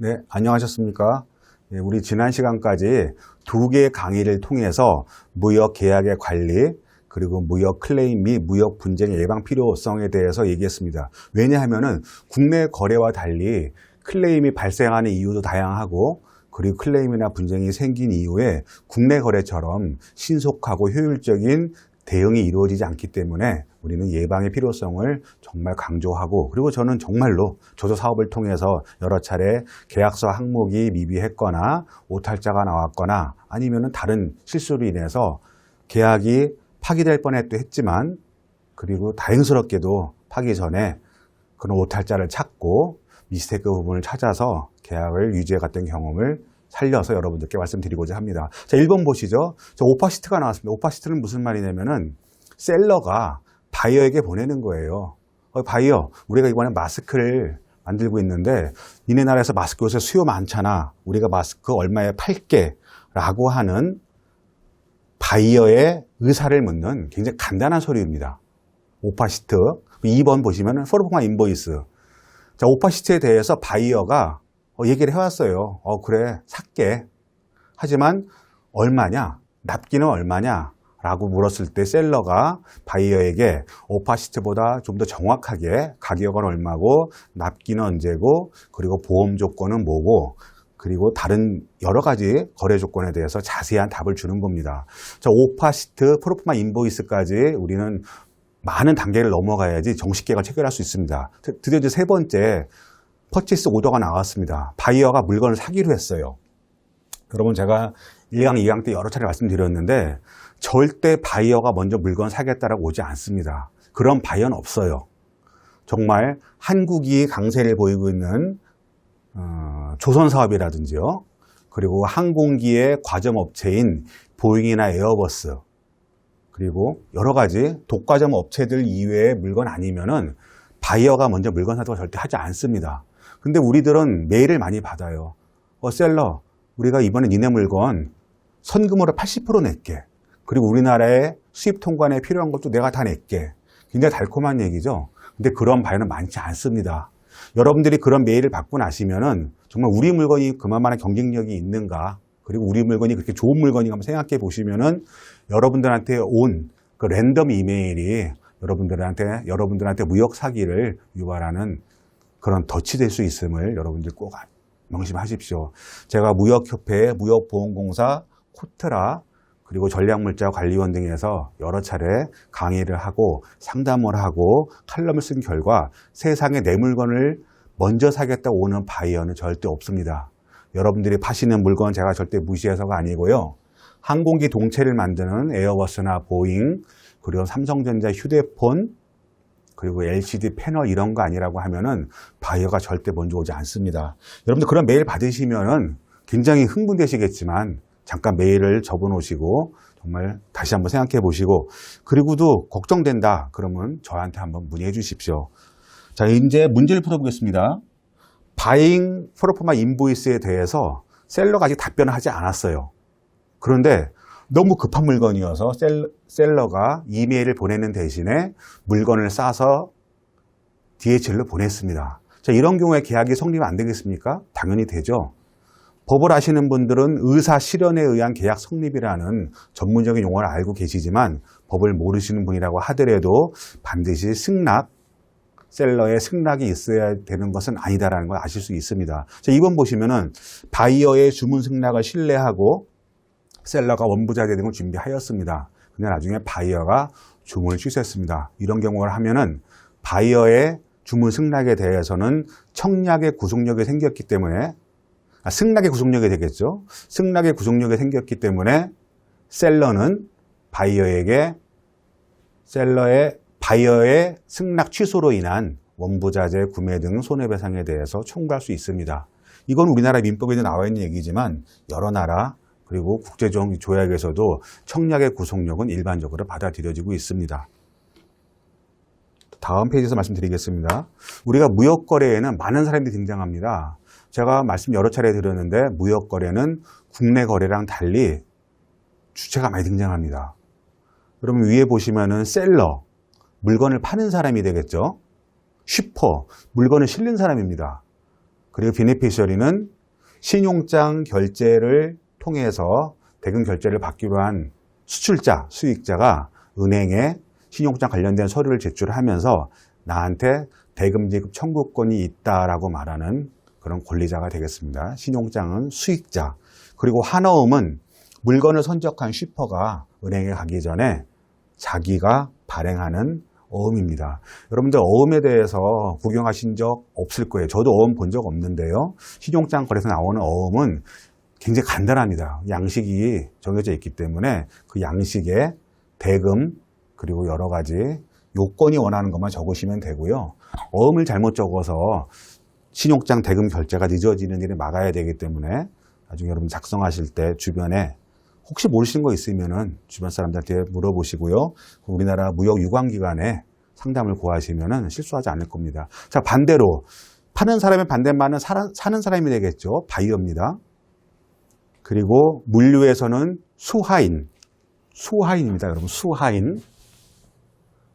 네, 안녕하셨습니까? 예, 우리 지난 시간까지 두 개의 강의를 통해서 무역 계약의 관리, 그리고 무역 클레임 및 무역 분쟁 예방 필요성에 대해서 얘기했습니다. 왜냐하면은 국내 거래와 달리 클레임이 발생하는 이유도 다양하고, 그리고 클레임이나 분쟁이 생긴 이후에 국내 거래처럼 신속하고 효율적인 대응이 이루어지지 않기 때문에 우리는 예방의 필요성을 정말 강조하고, 그리고 저는 정말로 저도 사업을 통해서 여러 차례 계약서 항목이 미비했거나 오탈자가 나왔거나 아니면 다른 실수로 인해서 계약이 파기될 뻔했도 했지만, 그리고 다행스럽게도 파기 전에 그런 오탈자를 찾고 미스테이크 부분을 찾아서 계약을 유지해갔던 경험을 살려서 여러분들께 말씀드리고자 합니다. 자, 1번 보시죠. 자, 오파시트가 나왔습니다. 오파시트는 무슨 말이냐면은 셀러가 바이어에게 보내는 거예요. 바이어, 우리가 이번에 마스크를 만들고 있는데 니네 나라에서 마스크 요새 수요 많잖아. 우리가 마스크 얼마에 팔게 라고 하는 바이어의 의사를 묻는 굉장히 간단한 서류입니다. 오파시트. 2번 보시면은 프로포마 인보이스. 자, 오파시트에 대해서 바이어가 얘기를 해왔어요. 그래, 살게. 하지만 얼마냐? 납기는 얼마냐? 라고 물었을 때 셀러가 바이어에게 오파시트보다 좀 더 정확하게 가격은 얼마고, 납기는 언제고, 그리고 보험 조건은 뭐고, 그리고 다른 여러 가지 거래 조건에 대해서 자세한 답을 주는 겁니다. 자, 오파시트, 프로포마 인보이스까지 우리는 많은 단계를 넘어가야지 정식 계약을 체결할 수 있습니다. 드디어 이제 세 번째 퍼치스 오더가 나왔습니다. 바이어가 물건을 사기로 했어요. 여러분, 제가 1강, 2강 때 여러 차례 말씀드렸는데 절대 바이어가 먼저 물건 사겠다라고 오지 않습니다. 그런 바이어는 없어요. 정말 한국이 강세를 보이고 있는 조선사업이라든지요, 그리고 항공기의 과점업체인 보잉이나 에어버스, 그리고 여러 가지 독과점 업체들 이외의 물건 아니면은 바이어가 먼저 물건 사도가 절대 하지 않습니다. 근데 우리들은 메일을 많이 받아요. 셀러, 우리가 이번에 니네 물건 선금으로 80% 낼게. 그리고 우리나라에 수입 통관에 필요한 것도 내가 다 낼게. 굉장히 달콤한 얘기죠. 근데 그런 바이어는 많지 않습니다. 여러분들이 그런 메일을 받고 나시면은 정말 우리 물건이 그만한 경쟁력이 있는가, 그리고 우리 물건이 그렇게 좋은 물건인가 한번 생각해 보시면은 여러분들한테 온 그 랜덤 이메일이 여러분들한테 무역 사기를 유발하는 그런 덫이 될 수 있음을 여러분들 꼭 명심하십시오. 제가 무역협회, 무역보험공사, 코트라, 그리고 전략물자관리원 등에서 여러 차례 강의를 하고 상담을 하고 칼럼을 쓴 결과 세상에 내 물건을 먼저 사겠다고 오는 바이어는 절대 없습니다. 여러분들이 파시는 물건 제가 절대 무시해서가 아니고요. 항공기 동체를 만드는 에어버스나 보잉, 그리고 삼성전자 휴대폰, 그리고 LCD 패널 이런 거 아니라고 하면은 바이어가 절대 먼저 오지 않습니다. 여러분들 그런 메일 받으시면은 굉장히 흥분되시겠지만 잠깐 메일을 접어 놓으시고 정말 다시 한번 생각해 보시고, 그리고도 걱정된다 그러면 저한테 한번 문의해 주십시오. 자, 이제 문제를 풀어보겠습니다. 바잉 프로포마 인보이스에 대해서 셀러가 아직 답변을 하지 않았어요. 그런데 너무 급한 물건이어서 셀러가 이메일을 보내는 대신에 물건을 싸서 DHL로 보냈습니다. 자, 이런 경우에 계약이 성립 안 되겠습니까? 당연히 되죠. 법을 아시는 분들은 의사 실현에 의한 계약 성립이라는 전문적인 용어를 알고 계시지만 법을 모르시는 분이라고 하더라도 반드시 승낙, 셀러의 승낙이 있어야 되는 것은 아니다라는 걸 아실 수 있습니다. 자, 2번 보시면은 바이어의 주문 승낙을 신뢰하고 셀러가 원부자 대등을 준비하였습니다. 근데 나중에 바이어가 주문을 취소했습니다. 이런 경우를 하면은 바이어의 주문 승낙에 대해서는 청약의 구속력이 생겼기 때문에, 승낙의 구속력이 되겠죠. 승낙의 구속력이 생겼기 때문에 셀러는 바이어의 승낙 취소로 인한 원부자재 구매 등 손해배상에 대해서 청구할 수 있습니다. 이건 우리나라 민법에도 나와 있는 얘기지만 여러 나라 그리고 국제적 조약에서도 청약의 구속력은 일반적으로 받아들여지고 있습니다. 다음 페이지에서 말씀드리겠습니다. 우리가 무역거래에는 많은 사람들이 등장합니다. 제가 말씀 여러 차례 드렸는데 무역거래는 국내 거래랑 달리 주체가 많이 등장합니다. 여러분 위에 보시면은 셀러, 물건을 파는 사람이 되겠죠. 쉬퍼, 물건을 실는 사람입니다. 그리고 베네피셔리는 신용장 결제를 통해서 대금 결제를 받기로 한 수출자, 수익자가 은행에 신용장 관련된 서류를 제출하면서 나한테 대금 지급 청구권이 있다라고 말하는 그런 권리자가 되겠습니다. 신용장은 수익자. 그리고 한어음은 물건을 선적한 쉬퍼가 은행에 가기 전에 자기가 발행하는 어음입니다. 여러분들 어음에 대해서 구경하신 적 없을 거예요. 저도 어음 본 적 없는데요. 신용장 거래에서 나오는 어음은 굉장히 간단합니다. 양식이 정해져 있기 때문에 그 양식에 대금 그리고 여러 가지 요건이 원하는 것만 적으시면 되고요. 어음을 잘못 적어서 신용장 대금 결제가 늦어지는 일을 막아야 되기 때문에 나중에 여러분 작성하실 때 주변에 혹시 모르시는 거 있으면은 주변 사람들한테 물어보시고요. 우리나라 무역유관기관에 상담을 구하시면은 실수하지 않을 겁니다. 자, 반대로 파는 사람의 반대말은 사는 사람이 되겠죠. 바이어입니다. 그리고 물류에서는 수하인입니다. 여러분, 수하인.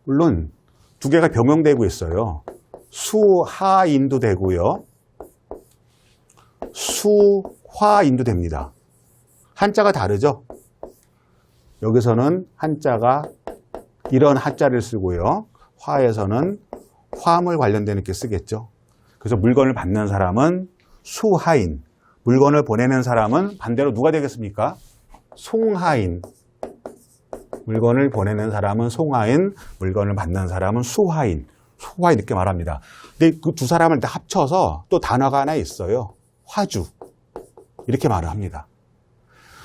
물론 두 개가 병명되고 있어요. 수하인도 되고요. 수화인도 됩니다. 한자가 다르죠? 여기서는 한자가 이런 한자를 쓰고요. 화에서는 화물 관련된 이렇게 쓰겠죠. 그래서 물건을 받는 사람은 수하인, 물건을 보내는 사람은 반대로 누가 되겠습니까? 송하인. 물건을 보내는 사람은 송하인, 물건을 받는 사람은 수하인. 수하인 이렇게 말합니다. 근데 그 두 사람을 다 합쳐서 또 단어가 하나 있어요. 화주. 이렇게 말을 합니다.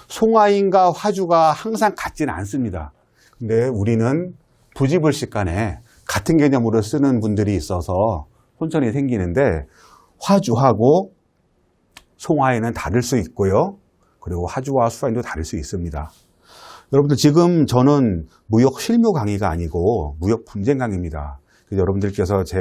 송하인과 화주가 항상 같지는 않습니다. 근데 우리는 부지불식간에 같은 개념으로 쓰는 분들이 있어서 혼선이 생기는데 화주하고 송하인은 다를 수 있고요. 그리고 화주와 수하인도 다를 수 있습니다. 여러분들 지금 저는 무역 실무 강의가 아니고 무역 분쟁 강의입니다. 그래서 여러분들께서 제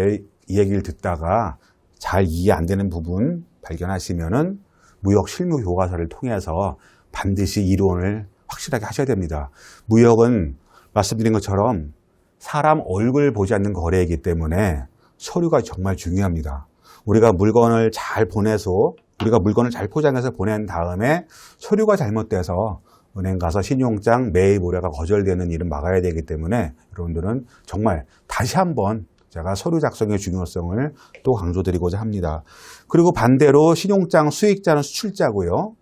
얘기를 듣다가 잘 이해 안 되는 부분 발견하시면은 무역 실무 교과서를 통해서 반드시 이론을 확실하게 하셔야 됩니다. 무역은 말씀드린 것처럼 사람 얼굴 보지 않는 거래이기 때문에 서류가 정말 중요합니다. 우리가 물건을 잘 보내서 우리가 물건을 잘 포장해서 보낸 다음에 서류가 잘못돼서 은행 가서 신용장 매입 의뢰가 거절되는 일은 막아야 되기 때문에 여러분들은 정말 다시 한번 제가 서류 작성의 중요성을 또 강조드리고자 합니다. 그리고 반대로 신용장 수익자는 수출자고요.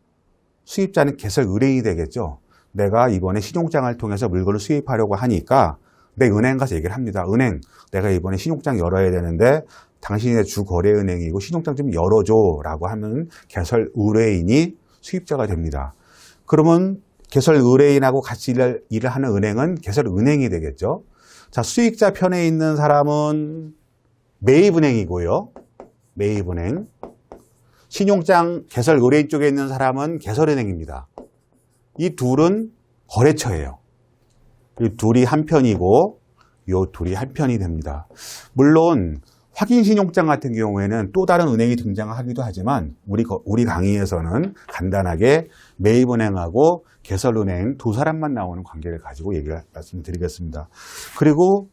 수입자는 개설 의뢰인이 되겠죠. 내가 이번에 신용장을 통해서 물건을 수입하려고 하니까 내 은행 가서 얘기를 합니다. 은행, 내가 이번에 신용장 열어야 되는데 당신의 주 거래은행이고 신용장 좀 열어줘 라고 하면 개설 의뢰인이 수입자가 됩니다. 그러면 개설 의뢰인하고 같이 일을 하는 은행은 개설 은행이 되겠죠. 자, 수익자 편에 있는 사람은 매입은행이고요. 매입은행. 신용장 개설 의뢰인 쪽에 있는 사람은 개설은행입니다. 이 둘은 거래처예요. 이 둘이 한편이고 이 둘이 한편이 됩니다. 물론 확인신용장 같은 경우에는 또 다른 은행이 등장하기도 하지만 우리 강의에서는 간단하게 매입은행하고 개설은행 두 사람만 나오는 관계를 가지고 말씀드리겠습니다. 그리고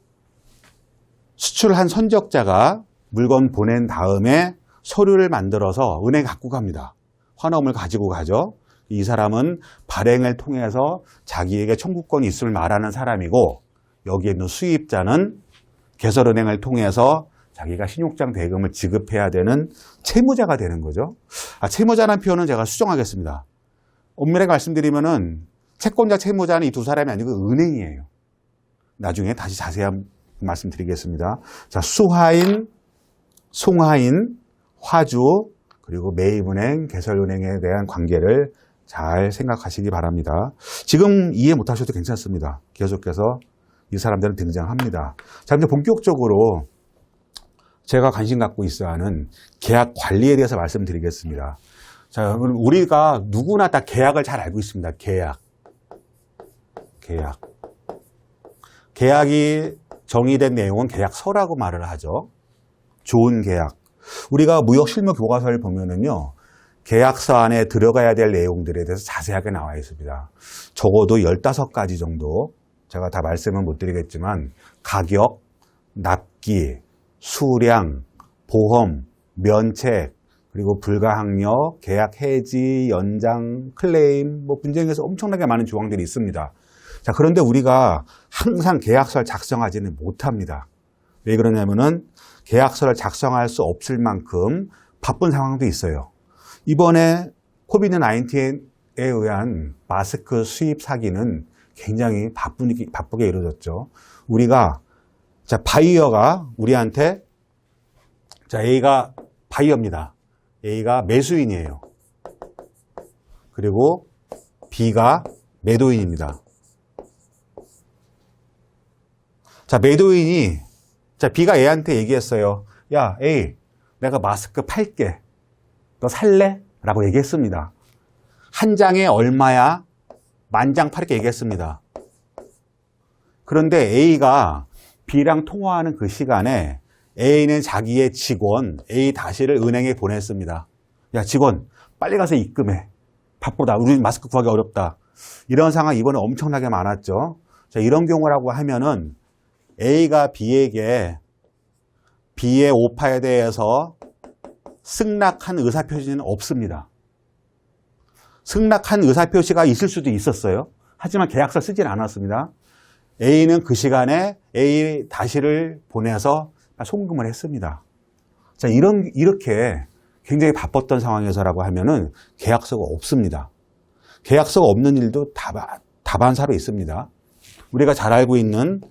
수출한 선적자가 물건 보낸 다음에 서류를 만들어서 은행에 갖고 갑니다. 환원을 가지고 가죠. 이 사람은 발행을 통해서 자기에게 청구권이 있음을 말하는 사람이고 여기에 있는 수입자는 개설은행을 통해서 자기가 신용장 대금을 지급해야 되는 채무자가 되는 거죠. 채무자라는 표현은 제가 수정하겠습니다. 엄밀하게 말씀드리면은 채권자 채무자는 이 두 사람이 아니고 은행이에요. 나중에 다시 자세한 말씀드리겠습니다. 자, 수하인, 송하인, 화주, 그리고 매입은행, 개설은행에 대한 관계를 잘 생각하시기 바랍니다. 지금 이해 못하셔도 괜찮습니다. 계속해서 이 사람들은 등장합니다. 자, 이제 본격적으로 제가 관심 갖고 있어 하는 계약 관리에 대해서 말씀드리겠습니다. 자, 우리가 누구나 다 계약을 잘 알고 있습니다. 계약이 정의된 내용은 계약서라고 말을 하죠. 좋은 계약. 우리가 무역 실무 교과서를 보면은요, 계약서 안에 들어가야 될 내용들에 대해서 자세하게 나와 있습니다. 적어도 15가지 정도, 제가 다 말씀은 못 드리겠지만, 가격, 납기, 수량, 보험, 면책, 그리고 불가항력, 계약 해지, 연장, 클레임, 분쟁에서 엄청나게 많은 조항들이 있습니다. 자, 그런데 우리가 항상 계약서를 작성하지는 못합니다. 왜 그러냐면은 계약서를 작성할 수 없을 만큼 바쁜 상황도 있어요. 이번에 코비드-19에 의한 마스크 수입 사기는 굉장히 바쁘게 이루어졌죠. 우리가, 자, 바이어가 우리한테, 자, A가 바이어입니다. A가 매수인이에요. 그리고 B가 매도인입니다. 자, 매도인이, 자, B가 A한테 얘기했어요. 야, A, 내가 마스크 팔게. 너 살래? 라고 얘기했습니다. 한 장에 얼마야? 10,000장 팔게 얘기했습니다. 그런데 A가 B랑 통화하는 그 시간에 A는 자기의 직원 A-를 은행에 보냈습니다. 야, 직원, 빨리 가서 입금해. 바쁘다. 우리 마스크 구하기 어렵다. 이런 상황 이번에 엄청나게 많았죠. 자, 이런 경우라고 하면은 A가 B에게 B의 오파에 대해서 승낙한 의사표시는 없습니다. 승낙한 의사표시가 있을 수도 있었어요. 하지만 계약서 쓰진 않았습니다. A는 그 시간에 A-를 보내서 송금을 했습니다. 자, 이렇게 굉장히 바빴던 상황에서라고 하면은 계약서가 없습니다. 계약서가 없는 일도 다반사로 있습니다. 우리가 잘 알고 있는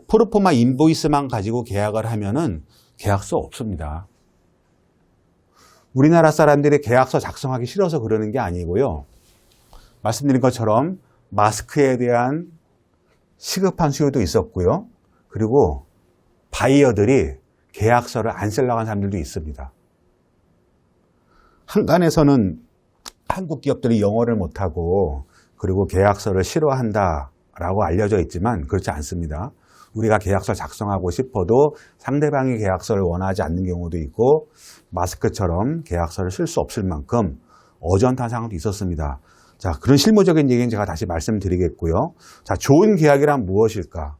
프로포마 인보이스만 가지고 계약을 하면은 계약서 없습니다. 우리나라 사람들이 계약서 작성하기 싫어서 그러는 게 아니고요. 말씀드린 것처럼 마스크에 대한 시급한 수요도 있었고요. 그리고 바이어들이 계약서를 안 쓰려고 하는 사람들도 있습니다. 한간에서는 한국 기업들이 영어를 못하고 그리고 계약서를 싫어한다라고 알려져 있지만 그렇지 않습니다. 우리가 계약서를 작성하고 싶어도 상대방이 계약서를 원하지 않는 경우도 있고 마스크처럼 계약서를 쓸 수 없을 만큼 어전한 상황도 있었습니다. 자, 그런 실무적인 얘기는 제가 다시 말씀드리겠고요. 자, 좋은 계약이란 무엇일까?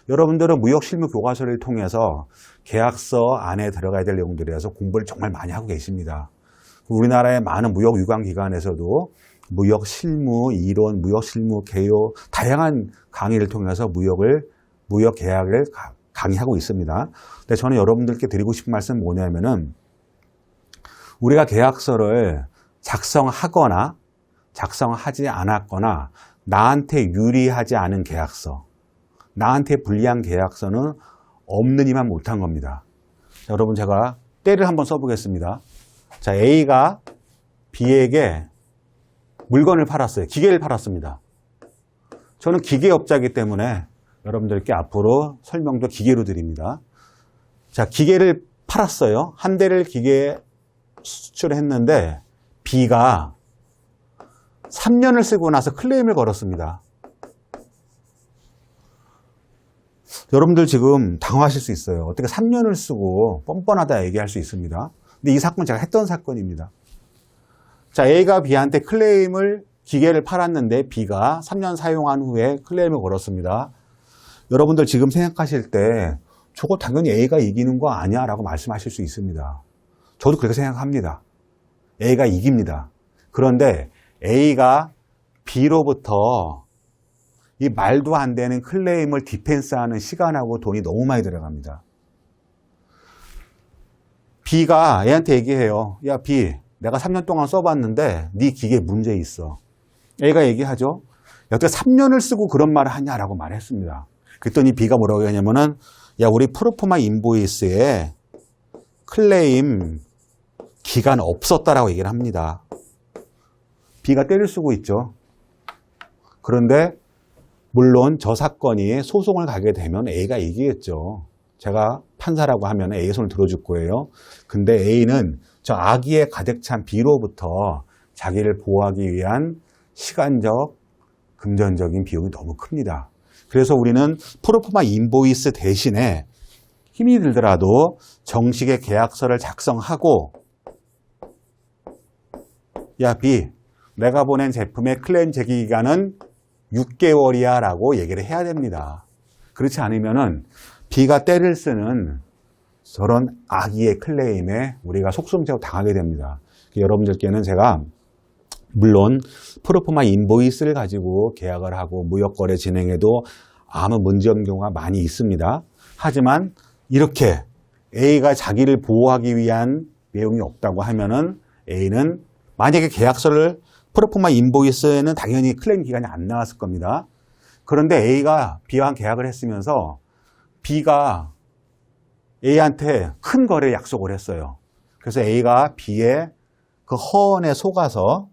여러분들은 무역실무 교과서를 통해서 계약서 안에 들어가야 될 내용들에 대해서 공부를 정말 많이 하고 계십니다. 우리나라의 많은 무역 유관 기관에서도 무역 실무 이론, 무역 실무 개요 다양한 강의를 통해서 무역 계약을 강의하고 있습니다. 근데 저는 여러분들께 드리고 싶은 말씀은 뭐냐면은 우리가 계약서를 작성하거나 작성하지 않았거나 나한테 유리하지 않은 계약서, 나한테 불리한 계약서는 없느니만 못한 겁니다. 자, 여러분 제가 때를 한번 써보겠습니다. 자, A가 B에게 물건을 팔았어요. 기계를 팔았습니다. 저는 기계업자이기 때문에 여러분들께 앞으로 설명도 기계로 드립니다. 자, 기계를 팔았어요. 한 대를 기계에 수출했는데 B가 3년을 쓰고 나서 클레임을 걸었습니다. 여러분들 지금 당황하실 수 있어요. 어떻게 3년을 쓰고 뻔뻔하다 얘기할 수 있습니다. 근데 이 사건 제가 했던 사건입니다. 자, A가 B한테 기계를 팔았는데 B가 3년 사용한 후에 클레임을 걸었습니다. 여러분들 지금 생각하실 때 저거 당연히 A가 이기는 거 아니야? 라고 말씀하실 수 있습니다. 저도 그렇게 생각합니다. A가 이깁니다. 그런데 A가 B로부터 이 말도 안 되는 클레임을 디펜스하는 시간하고 돈이 너무 많이 들어갑니다. B가 A한테 얘기해요. 야, B, 내가 3년 동안 써봤는데 네 기계에 문제 있어. A가 얘기하죠. 야, 어떻게 3년을 쓰고 그런 말을 하냐라고 말했습니다. 그랬더니 B가 뭐라고 하냐면은 야, 우리 프로포마 인보이스에 클레임 기간 없었다라고 얘기를 합니다. B가 때를 쓰고 있죠. 그런데 물론 저 사건이 소송을 가게 되면 A가 이기겠죠. 제가 판사라고 하면 A의 손을 들어줄 거예요. 근데 A는 저 악의에 가득 찬 B로부터 자기를 보호하기 위한 시간적, 금전적인 비용이 너무 큽니다. 그래서 우리는 프로포마 인보이스 대신에 힘이 들더라도 정식의 계약서를 작성하고 야, B, 내가 보낸 제품의 클레임 제기 기간은 6개월이야 라고 얘기를 해야 됩니다. 그렇지 않으면은 B가 때를 쓰는 저런 악의의 클레임에 우리가 속수무책으로 당하게 됩니다. 여러분들께는 제가 물론 프로포마 인보이스를 가지고 계약을 하고 무역거래 진행해도 아무 문제 없는 경우가 많이 있습니다. 하지만 이렇게 A가 자기를 보호하기 위한 내용이 없다고 하면은 A는 만약에 계약서를 프로포마 인보이스에는 당연히 클레임 기간이 안 나왔을 겁니다. 그런데 A가 B와 계약을 했으면서 B가 A한테 큰 거래 약속을 했어요. 그래서 A가 B의 그 허언에 속아서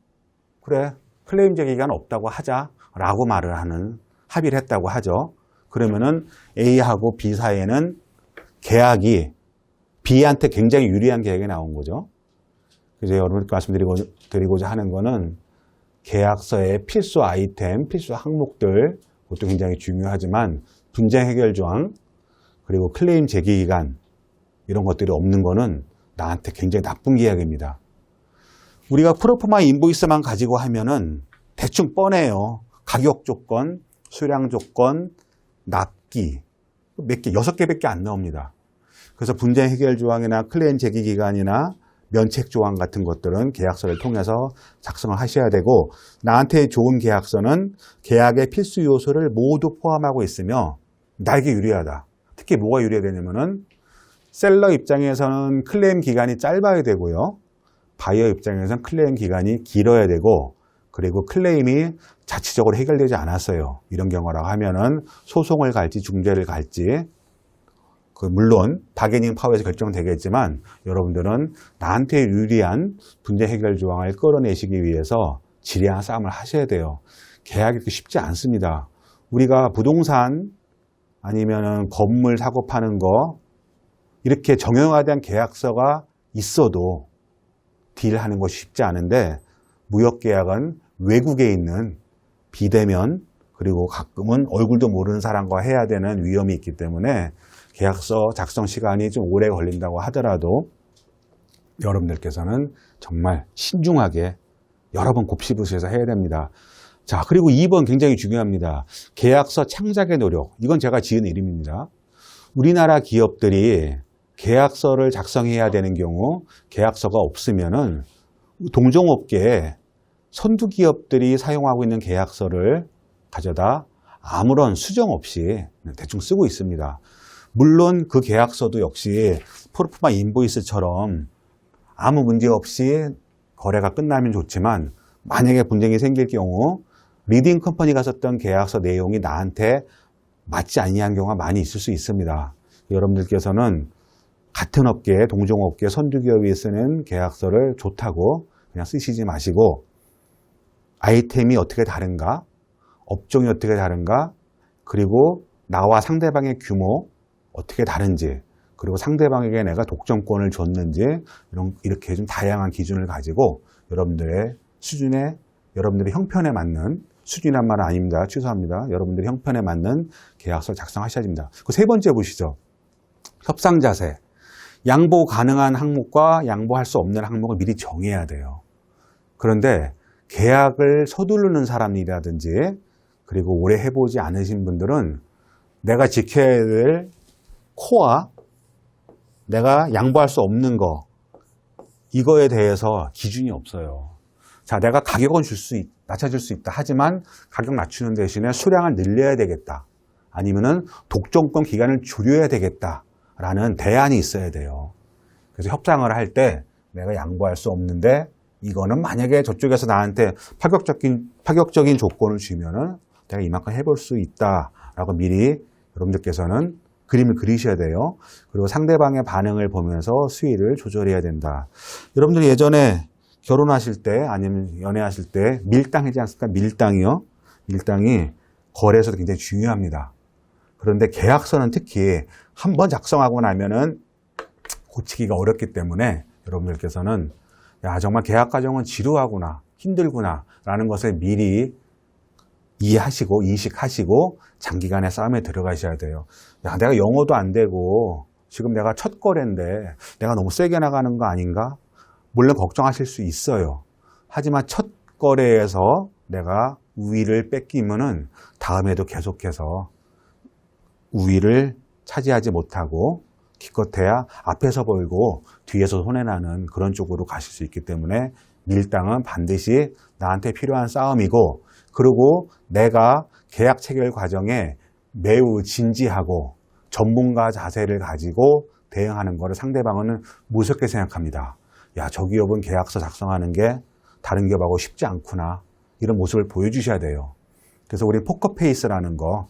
그래 클레임 제기가 없다고 하자라고 말을 하는 합의를 했다고 하죠. 그러면은 A하고 B 사이에는 계약이 B한테 굉장히 유리한 계약이 나온 거죠. 그래서 여러분께 말씀드리고자 하는 거는 계약서의 필수 아이템, 필수 항목들 그것도 굉장히 중요하지만 분쟁 해결 조항 그리고 클레임 제기 기간 이런 것들이 없는 거는 나한테 굉장히 나쁜 계약입니다. 우리가 프로포마 인보이스만 가지고 하면은 대충 뻔해요. 가격 조건, 수량 조건, 납기 몇 개, 6개밖에 안 나옵니다. 그래서 분쟁 해결 조항이나 클레임 제기 기간이나 면책 조항 같은 것들은 계약서를 통해서 작성을 하셔야 되고 나한테 좋은 계약서는 계약의 필수 요소를 모두 포함하고 있으며 나에게 유리하다. 특히 뭐가 유리하냐면은 셀러 입장에서는 클레임 기간이 짧아야 되고요. 바이어 입장에서는 클레임 기간이 길어야 되고 그리고 클레임이 자체적으로 해결되지 않았어요. 이런 경우라고 하면은 소송을 갈지 중재를 갈지 물론 바게닝 파워에서 결정되겠지만 여러분들은 나한테 유리한 분쟁 해결 조항을 끌어내시기 위해서 지리한 싸움을 하셔야 돼요. 계약이 그렇게 쉽지 않습니다. 우리가 부동산 아니면은 건물 사고 파는 거 이렇게 정형화된 계약서가 있어도 딜하는 것이 쉽지 않은데 무역계약은 외국에 있는 비대면 그리고 가끔은 얼굴도 모르는 사람과 해야 되는 위험이 있기 때문에 계약서 작성 시간이 좀 오래 걸린다고 하더라도 여러분들께서는 정말 신중하게 여러 번 곱씹으셔서 해야 됩니다. 자, 그리고 2번 굉장히 중요합니다. 계약서 창작의 노력. 이건 제가 지은 이름입니다. 우리나라 기업들이 계약서를 작성해야 되는 경우 계약서가 없으면은 동종업계에 선두 기업들이 사용하고 있는 계약서를 가져다 아무런 수정 없이 대충 쓰고 있습니다. 물론 그 계약서도 역시 프로포마 인보이스처럼 아무 문제 없이 거래가 끝나면 좋지만 만약에 분쟁이 생길 경우 리딩 컴퍼니가 썼던 계약서 내용이 나한테 맞지 아니한 경우가 많이 있을 수 있습니다. 여러분들께서는 같은 업계, 동종업계 선두기업이 쓰는 계약서를 좋다고 그냥 쓰시지 마시고 아이템이 어떻게 다른가, 업종이 어떻게 다른가, 그리고 나와 상대방의 규모 어떻게 다른지, 그리고 상대방에게 내가 독점권을 줬는지 이렇게 좀 다양한 기준을 가지고 여러분들의 수준에, 여러분들의 형편에 맞는 수준이란 말은 아닙니다. 취소합니다. 여러분들의 형편에 맞는 계약서를 작성하셔야 됩니다. 그 세 번째 보시죠. 협상 자세. 양보 가능한 항목과 양보할 수 없는 항목을 미리 정해야 돼요. 그런데 계약을 서두르는 사람이라든지 그리고 오래 해보지 않으신 분들은 내가 지켜야 될 코어, 내가 양보할 수 없는 거 이거에 대해서 기준이 없어요. 자, 내가 가격은 낮춰줄 수 있다. 하지만 가격 낮추는 대신에 수량을 늘려야 되겠다. 아니면은 독점권 기간을 줄여야 되겠다. 라는 대안이 있어야 돼요. 그래서 협상을 할 때 내가 양보할 수 없는데 이거는 만약에 저쪽에서 나한테 파격적인 조건을 주면은 내가 이만큼 해볼 수 있다라고 미리 여러분들께서는 그림을 그리셔야 돼요. 그리고 상대방의 반응을 보면서 수위를 조절해야 된다. 여러분들 예전에 결혼하실 때 아니면 연애하실 때 밀당이지 않습니까? 밀당이요. 밀당이 거래에서도 굉장히 중요합니다. 그런데 계약서는 특히 한번 작성하고 나면은 고치기가 어렵기 때문에 여러분들께서는 야, 정말 계약 과정은 지루하구나, 힘들구나 라는 것을 미리 이해하시고 인식하시고 장기간의 싸움에 들어가셔야 돼요. 야, 내가 영어도 안 되고 지금 내가 첫 거래인데 내가 너무 세게 나가는 거 아닌가? 물론 걱정하실 수 있어요. 하지만 첫 거래에서 내가 우위를 뺏기면은 다음에도 계속해서 우위를 차지하지 못하고 기껏해야 앞에서 벌고 뒤에서 손해나는 그런 쪽으로 가실 수 있기 때문에 밀당은 반드시 나한테 필요한 싸움이고, 그리고 내가 계약 체결 과정에 매우 진지하고 전문가 자세를 가지고 대응하는 것을 상대방은 무섭게 생각합니다. 야, 저 기업은 계약서 작성하는 게 다른 기업하고 쉽지 않구나. 이런 모습을 보여주셔야 돼요. 그래서 우리 포커페이스라는 거,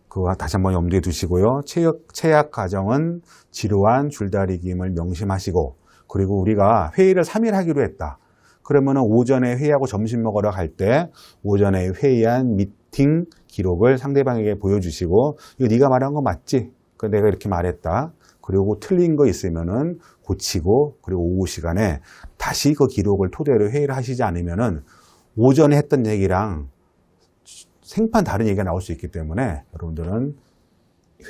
그거 다시 한번 염두에 두시고요. 체약 과정은 지루한 줄다리기임을 명심하시고, 그리고 우리가 회의를 3일 하기로 했다. 그러면은 오전에 회의하고 점심 먹으러 갈 때 오전에 회의한 미팅 기록을 상대방에게 보여주시고, 이거 네가 말한 거 맞지? 내가 이렇게 말했다. 그리고 틀린 거 있으면은 고치고, 그리고 오후 시간에 다시 그 기록을 토대로 회의를 하시지 않으면은 오전에 했던 얘기랑 생판 다른 얘기가 나올 수 있기 때문에 여러분들은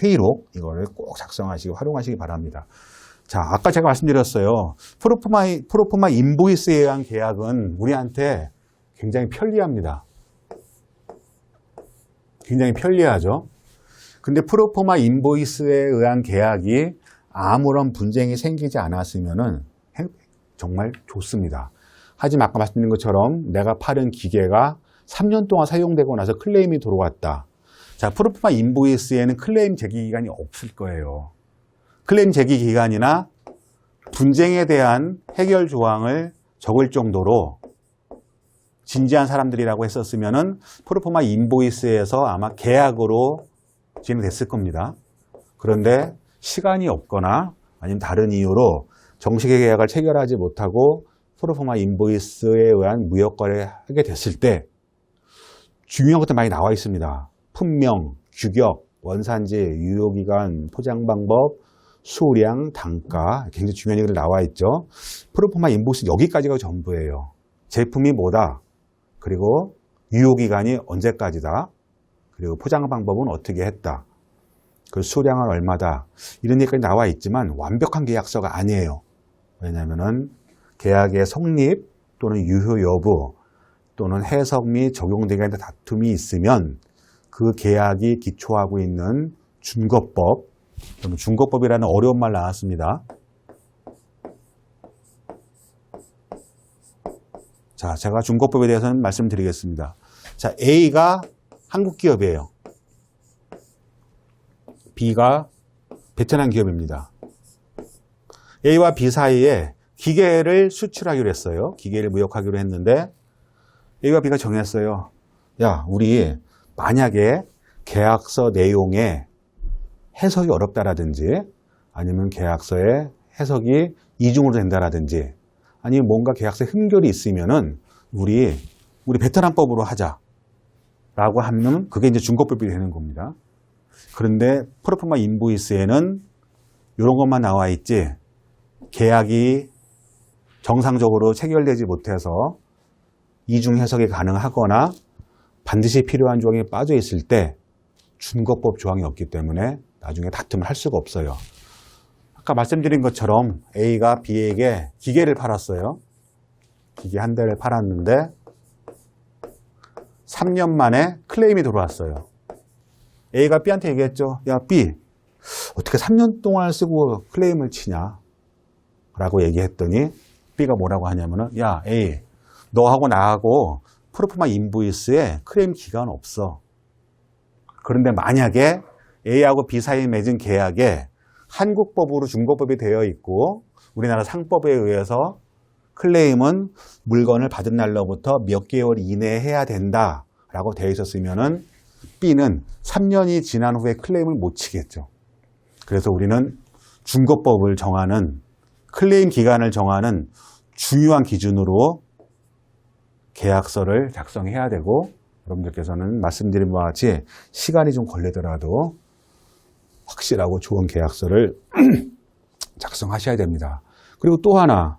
회의록 이거를 꼭 작성하시고 활용하시기 바랍니다. 자, 아까 제가 말씀드렸어요. 프로포마 인보이스에 의한 계약은 우리한테 굉장히 편리합니다. 굉장히 편리하죠. 근데 프로포마 인보이스에 의한 계약이 아무런 분쟁이 생기지 않았으면은 정말 좋습니다. 하지만 아까 말씀드린 것처럼 내가 팔은 기계가 3년 동안 사용되고 나서 클레임이 들어왔다. 자, 프로포마 인보이스에는 클레임 제기 기간이 없을 거예요. 클레임 제기 기간이나 분쟁에 대한 해결 조항을 적을 정도로 진지한 사람들이라고 했었으면은 프로포마 인보이스에서 아마 계약으로 진행됐을 겁니다. 그런데 시간이 없거나 아니면 다른 이유로 정식의 계약을 체결하지 못하고 프로포마 인보이스에 의한 무역거래를 하게 됐을 때 중요한 것도 많이 나와 있습니다. 품명, 규격, 원산지, 유효기간, 포장방법, 수량, 단가, 굉장히 중요한 얘기들 나와 있죠. 프로포마 인보이스 여기까지가 전부예요. 제품이 뭐다, 그리고 유효기간이 언제까지다, 그리고 포장방법은 어떻게 했다, 그 수량은 얼마다, 이런 얘기까지 나와 있지만 완벽한 계약서가 아니에요. 왜냐하면 계약의 성립 또는 유효 여부 또는 해석 및 적용되게 하는 다툼이 있으면 그 계약이 기초하고 있는 준거법, 준거법이라는 어려운 말 나왔습니다. 자, 제가 준거법에 대해서는 말씀드리겠습니다. 자, A가 한국 기업이에요. B가 베트남 기업입니다. A와 B 사이에 기계를 수출하기로 했어요. 기계를 무역하기로 했는데 A와 B가 정했어요. 야, 우리 만약에 계약서 내용에 해석이 어렵다라든지 아니면 계약서에 해석이 이중으로 된다라든지 아니면 뭔가 계약서에 흠결이 있으면은 우리 베트남법으로 하자라고 하면 그게 이제 준거법이 되는 겁니다. 그런데 프로포마 인보이스에는 이런 것만 나와 있지 계약이 정상적으로 체결되지 못해서 이중 해석이 가능하거나 반드시 필요한 조항이 빠져 있을 때 준거법 조항이 없기 때문에 나중에 다툼을 할 수가 없어요. 아까 말씀드린 것처럼 A가 B에게 기계를 팔았어요. 기계 한 대를 팔았는데 3년 만에 클레임이 들어왔어요. A가 B한테 얘기했죠. 야, B, 어떻게 3년 동안 쓰고 클레임을 치냐? 라고 얘기했더니 B가 뭐라고 하냐면은, 야, A, 너하고 나하고 프로포마 인보이스에 클레임 기간 없어. 그런데 만약에 A하고 B 사이에 맺은 계약에 한국법으로 준거법이 되어 있고 우리나라 상법에 의해서 클레임은 물건을 받은 날로부터 몇 개월 이내에 해야 된다라고 되어 있었으면은 B는 3년이 지난 후에 클레임을 못 치겠죠. 그래서 우리는 준거법을 정하는 클레임 기간을 정하는 중요한 기준으로 계약서를 작성해야 되고 여러분들께서는 말씀드린 바와 같이 시간이 좀 걸리더라도 확실하고 좋은 계약서를 작성하셔야 됩니다. 그리고 또 하나,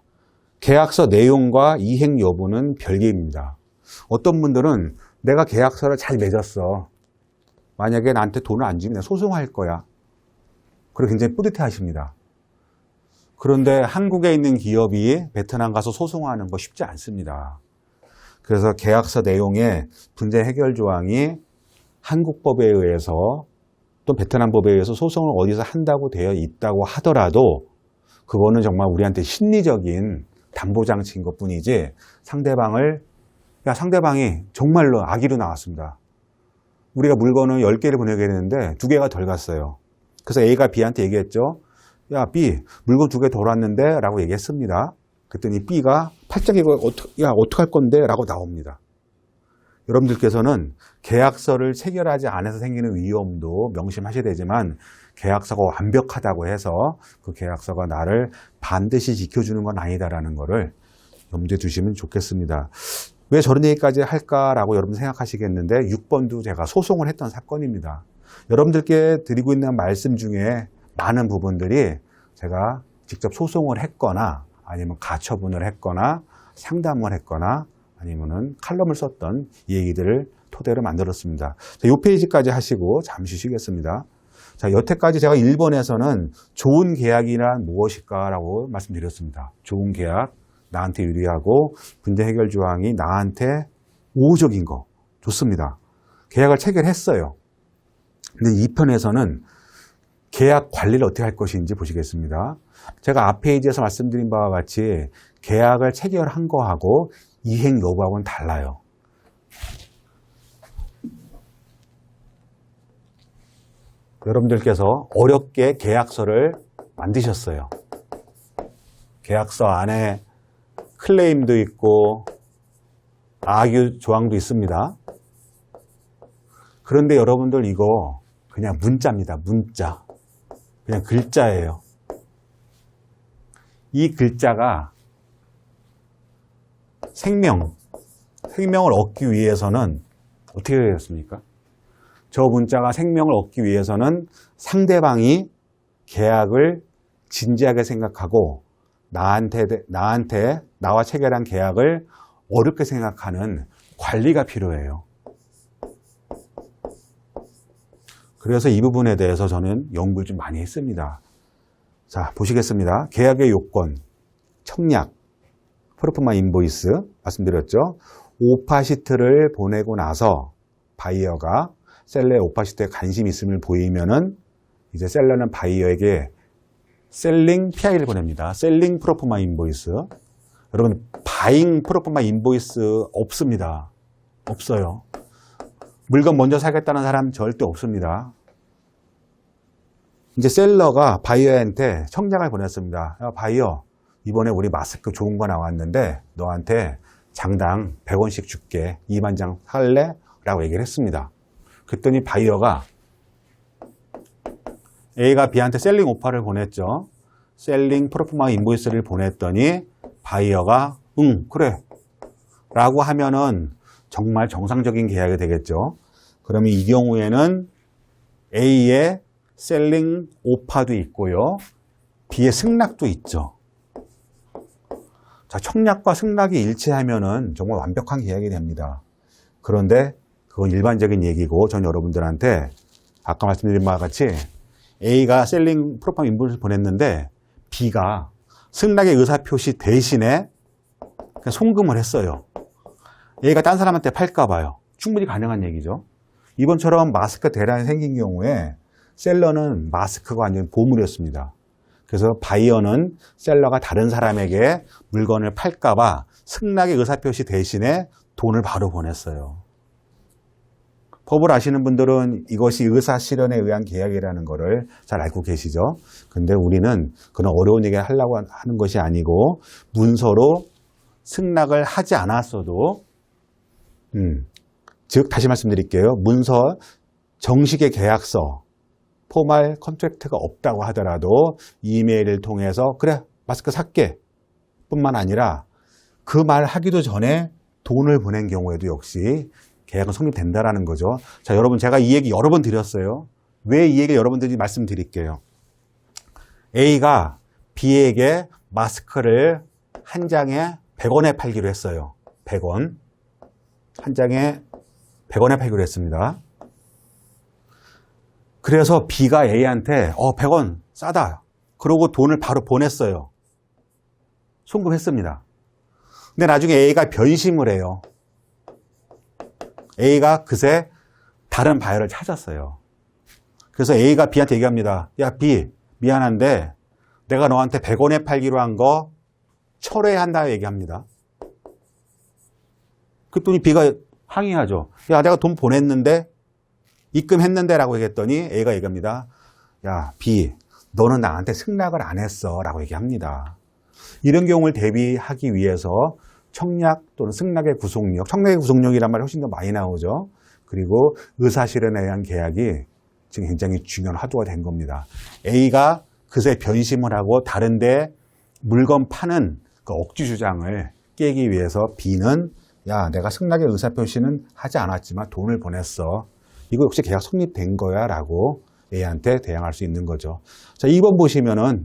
계약서 내용과 이행 여부는 별개입니다. 어떤 분들은 내가 계약서를 잘 맺었어. 만약에 나한테 돈을 안 주면 내가 소송할 거야. 그리고 굉장히 뿌듯해 하십니다. 그런데 한국에 있는 기업이 베트남 가서 소송하는 거 쉽지 않습니다. 그래서 계약서 내용에 분쟁 해결 조항이 한국법에 의해서 또 베트남법에 의해서 소송을 어디서 한다고 되어 있다고 하더라도 그거는 정말 우리한테 심리적인 담보장치인 것 뿐이지 상대방이 정말로 악의로 나왔습니다. 우리가 물건을 10개를 보내게 되는데 2개가 덜 갔어요. 그래서 A가 B한테 얘기했죠. 야, B, 물건 2개 덜 왔는데? 라고 얘기했습니다. 그랬더니 B가 팔짱 이거 어떡할 건데? 라고 나옵니다. 여러분들께서는 계약서를 체결하지 않아서 생기는 위험도 명심하셔야 되지만 계약서가 완벽하다고 해서 그 계약서가 나를 반드시 지켜주는 건 아니다라는 거를 염두에 두시면 좋겠습니다. 왜 저런 얘기까지 할까라고 여러분 생각하시겠는데 6번도 제가 소송을 했던 사건입니다. 여러분들께 드리고 있는 말씀 중에 많은 부분들이 제가 직접 소송을 했거나 아니면 가처분을 했거나 상담을 했거나 아니면은 칼럼을 썼던 얘기들을 토대로 만들었습니다. 자, 이 페이지까지 하시고 잠시 쉬겠습니다. 자, 여태까지 제가 1번에서는 좋은 계약이란 무엇일까라고 말씀드렸습니다. 좋은 계약, 나한테 유리하고 분쟁 해결 조항이 나한테 우호적인 거 좋습니다. 계약을 체결했어요. 근데 2편에서는 계약 관리를 어떻게 할 것인지 보시겠습니다. 제가 앞 페이지에서 말씀드린 바와 같이 계약을 체결한 거하고 이행 여부하고는 달라요. 여러분들께서 어렵게 계약서를 만드셨어요. 계약서 안에 클레임도 있고 악유 조항도 있습니다. 그런데 여러분들 이거 그냥 문자입니다. 문자. 그냥 글자예요. 이 글자가 생명을 얻기 위해서는 어떻게 되겠습니까? 저 문자가 생명을 얻기 위해서는 상대방이 계약을 진지하게 생각하고 나와 체결한 계약을 어렵게 생각하는 관리가 필요해요. 그래서 이 부분에 대해서 저는 연구를 좀 많이 했습니다. 자, 보시겠습니다. 계약의 요건, 청약, 프로포마 인보이스 말씀드렸죠. 오파시트를 보내고 나서 바이어가 셀러의 오파시트에 관심이 있음을 보이면은 이제 셀러는 바이어에게 셀링 PI를 보냅니다. 셀링 프로포마 인보이스. 여러분, 바잉 프로포마 인보이스 없습니다. 없어요. 물건 먼저 사겠다는 사람 절대 없습니다. 이제 셀러가 바이어한테 청약을 보냈습니다. 야, 바이어, 이번에 우리 마스크 좋은 거 나왔는데 너한테 장당 100원씩 줄게. 2만 장 살래? 라고 얘기를 했습니다. 그랬더니 바이어가 A가 B한테 셀링 오파를 보냈죠. 셀링 프로포마 인보이스를 보냈더니 바이어가 응, 그래 라고 하면은 정말 정상적인 계약이 되겠죠. 그러면 이 경우에는 A의 셀링 오파도 있고요. B의 승낙도 있죠. 자, 청약과 승낙이 일치하면은 정말 완벽한 계약이 됩니다. 그런데 그건 일반적인 얘기고 전 여러분들한테 아까 말씀드린 바와 같이 A가 셀링 프로포마 인보이스를 보냈는데 B가 승낙의 의사표시 대신에 그냥 송금을 했어요. A가 딴 사람한테 팔까 봐요. 충분히 가능한 얘기죠. 이번처럼 마스크 대란이 생긴 경우에 셀러는 마스크가 완전 보물이었습니다. 그래서 바이어는 셀러가 다른 사람에게 물건을 팔까 봐 승낙의 의사표시 대신에 돈을 바로 보냈어요. 법을 아시는 분들은 이것이 의사실현에 의한 계약이라는 것을 잘 알고 계시죠. 근데 우리는 그런 어려운 얘기를 하려고 하는 것이 아니고 문서로 승낙을 하지 않았어도 즉 다시 말씀드릴게요. 문서 정식의 계약서 포멀 컨트랙트가 없다고 하더라도 이메일을 통해서 그래 마스크 살게 뿐만 아니라 그 말 하기도 전에 돈을 보낸 경우에도 역시 계약은 성립된다라는 거죠. 자, 여러분 제가 이 얘기 여러 번 드렸어요. 왜 이 얘기를 여러분들이 말씀드릴게요. A가 B에게 마스크를 한 장에 100원에 팔기로 했어요. 100원. 한 장에 100원에 팔기로 했습니다. 그래서 B가 A한테 100원 싸다. 그러고 돈을 바로 보냈어요. 송금했습니다. 근데 나중에 A가 변심을 해요. A가 그새 다른 바이어를 찾았어요. 그래서 A가 B한테 얘기합니다. 야, B, 미안한데 내가 너한테 100원에 팔기로 한 거 철회한다 얘기합니다. 그랬더니 B가 항의하죠. 야, 내가 돈 보냈는데, 입금했는데 라고 얘기했더니 A가 얘기합니다. 야, B, 너는 나한테 승낙을 안 했어 라고 얘기합니다. 이런 경우를 대비하기 위해서 청약 또는 승낙의 구속력, 청약의 구속력이란 말이 훨씬 더 많이 나오죠. 그리고 의사실현에 의한 계약이 지금 굉장히 중요한 화두가 된 겁니다. A가 그새 변심을 하고 다른데 물건 파는 그 억지 주장을 깨기 위해서 B는 야, 내가 승낙의 의사표시는 하지 않았지만 돈을 보냈어. 이거 역시 계약 성립된 거야 라고 A한테 대항할 수 있는 거죠. 자, 2번 보시면은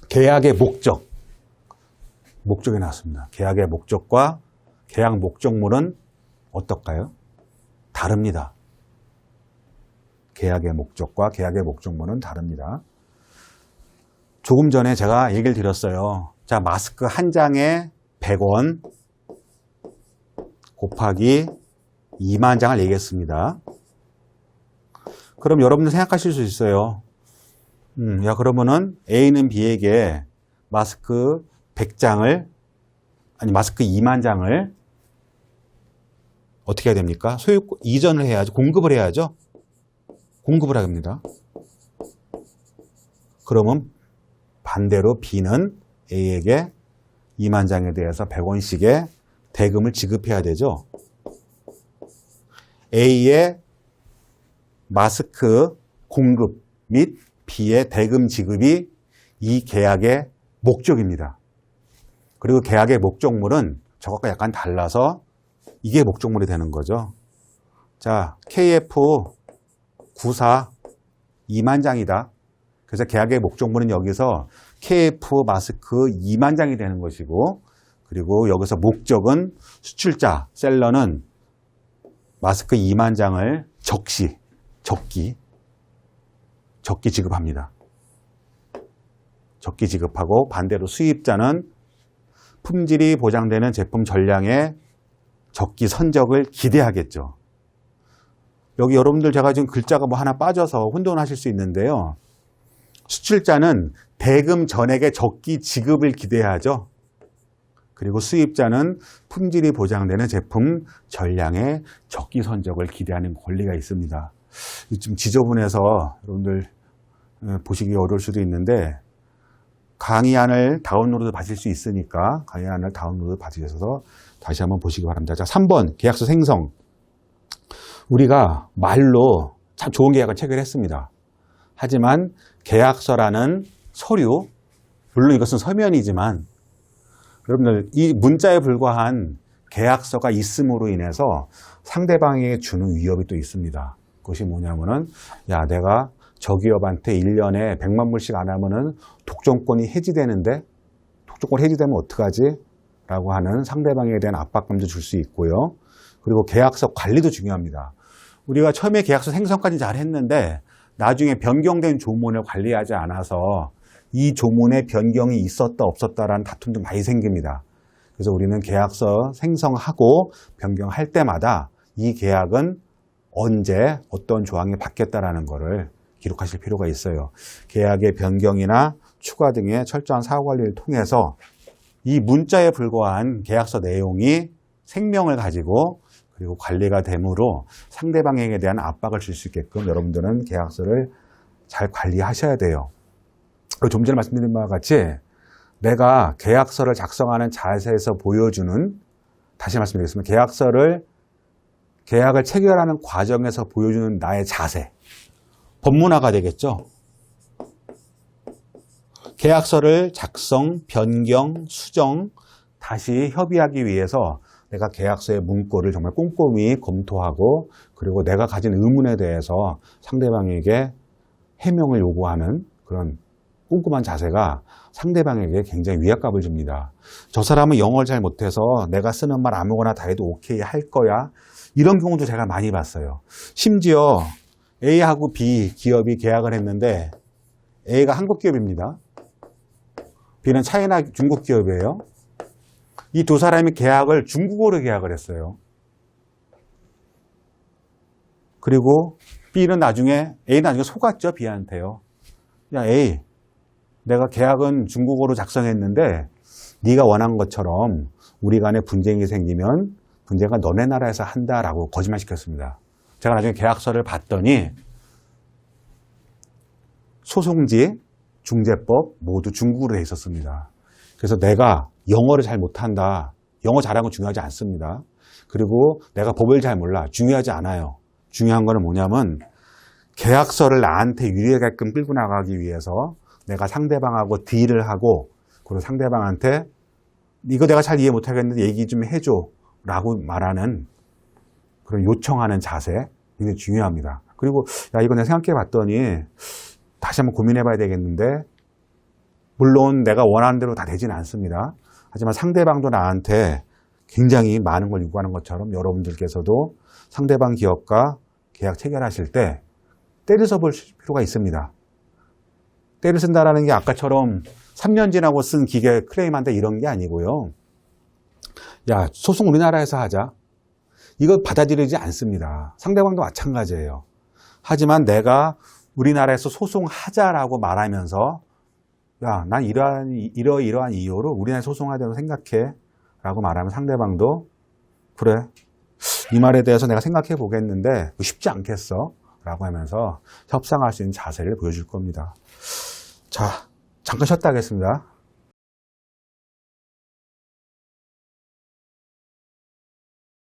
계약의 목적이 나왔습니다. 계약의 목적과 계약 목적물은 어떨까요? 다릅니다. 계약의 목적과 계약의 목적물은 다릅니다. 조금 전에 제가 얘기를 드렸어요. 자, 마스크 한 장에 100원 곱하기 2만 장을 얘기했습니다. 그럼 여러분들 생각하실 수 있어요. 야, 그러면은 A는 B에게 마스크 100장을, 아니, 마스크 2만 장을 어떻게 해야 됩니까? 소유권 이전을 해야죠. 공급을 해야죠. 공급을 합니다. 그러면 반대로 B는 A에게 2만 장에 대해서 100원씩의 대금을 지급해야 되죠. A의 마스크 공급 및 B의 대금 지급이 이 계약의 목적입니다. 그리고 계약의 목적물은 저것과 약간 달라서 이게 목적물이 되는 거죠. 자, KF94 2만 장이다. 그래서 계약의 목적물은 여기서 KF 마스크 2만 장이 되는 것이고, 그리고 여기서 목적은 수출자, 셀러는 마스크 2만 장을 적기 지급합니다. 적기 지급하고 반대로 수입자는 품질이 보장되는 제품 전량의 적기 선적을 기대하겠죠. 여기 여러분들 제가 지금 글자가 뭐 하나 빠져서 혼돈하실 수 있는데요. 수출자는 대금 전액의 적기 지급을 기대하죠. 그리고 수입자는 품질이 보장되는 제품 전량의 적기 선적을 기대하는 권리가 있습니다. 좀 지저분해서 여러분들 보시기 어려울 수도 있는데 강의안을 다운로드 받을 수 있으니까 강의안을 다운로드 받으셔서 다시 한번 보시기 바랍니다. 자, 3번 계약서 생성. 우리가 말로 참 좋은 계약을 체결했습니다. 하지만 계약서라는 서류, 물론 이것은 서면이지만 여러분들 이 문자에 불과한 계약서가 있음으로 인해서 상대방에게 주는 위협이 또 있습니다. 그것이 뭐냐면은 야, 내가 저 기업한테 1년에 100만 불씩 안 하면은 독점권이 해지되는데 독점권 해지되면 어떡하지? 라고 하는 상대방에 대한 압박감도 줄 수 있고요. 그리고 계약서 관리도 중요합니다. 우리가 처음에 계약서 생성까지 잘 했는데 나중에 변경된 조문을 관리하지 않아서 이 조문에 변경이 있었다 없었다라는 다툼도 많이 생깁니다. 그래서 우리는 계약서 생성하고 변경할 때마다 이 계약은 언제 어떤 조항이 바뀌었다라는 것을 기록하실 필요가 있어요. 계약의 변경이나 추가 등의 철저한 사후관리를 통해서 이 문자에 불과한 계약서 내용이 생명을 가지고 그리고 관리가 되므로 상대방에게 대한 압박을 줄 수 있게끔 여러분들은 계약서를 잘 관리하셔야 돼요. 좀 전에 말씀드린 바와 같이 내가 계약서를 작성하는 자세에서 보여주는, 다시 말씀드리겠습니다. 계약을 체결하는 과정에서 보여주는 나의 자세, 법문화가 되겠죠. 계약서를 작성, 변경, 수정, 다시 협의하기 위해서 내가 계약서의 문구를 정말 꼼꼼히 검토하고 그리고 내가 가진 의문에 대해서 상대방에게 해명을 요구하는 그런 꼼꼼한 자세가 상대방에게 굉장히 위압감을 줍니다. 저 사람은 영어를 잘 못해서 내가 쓰는 말 아무거나 다 해도 오케이 할 거야. 이런 경우도 제가 많이 봤어요. 심지어 A하고 B 기업이 계약을 했는데 A가 한국 기업입니다. B는 차이나 중국 기업이에요. 이 두 사람이 계약을 중국어로 계약을 했어요. 그리고 A는 나중에 속았죠, B한테요. 야, A, 내가 계약은 중국어로 작성했는데 네가 원한 것처럼 우리 간에 분쟁이 생기면 분쟁은 너네 나라에서 한다라고 거짓말시켰습니다. 제가 나중에 계약서를 봤더니 소송지, 중재법 모두 중국어로 돼 있었습니다. 그래서 내가 영어를 잘 못한다. 영어 잘하는 건 중요하지 않습니다. 그리고 내가 법을 잘 몰라. 중요하지 않아요. 중요한 거는 뭐냐면 계약서를 나한테 유리하게끔 끌고 나가기 위해서 내가 상대방하고 딜을 하고 그리고 상대방한테 이거 내가 잘 이해 못하겠는데 얘기 좀 해줘 라고 말하는 그런 요청하는 자세 굉장히 중요합니다. 그리고 야 이거 내가 생각해 봤더니 다시 한번 고민해 봐야 되겠는데 물론 내가 원하는 대로 다 되지는 않습니다. 하지만 상대방도 나한테 굉장히 많은 걸 요구하는 것처럼 여러분들께서도 상대방 기업과 계약 체결하실 때 때를 써볼 필요가 있습니다. 때를 쓴다라는 게 아까처럼 3년 지나고 쓴 기계 클레임한다 이런 게 아니고요. 야, 소송 우리나라에서 하자. 이거 받아들이지 않습니다. 상대방도 마찬가지예요. 하지만 내가 우리나라에서 소송하자라고 말하면서 야, 난 이러한 이유로 우리나라에 소송하자고 생각해 라고 말하면 상대방도 그래, 이 말에 대해서 내가 생각해 보겠는데 쉽지 않겠어 라고 하면서 협상할 수 있는 자세를 보여줄 겁니다. 자, 잠깐 쉬었다 하겠습니다.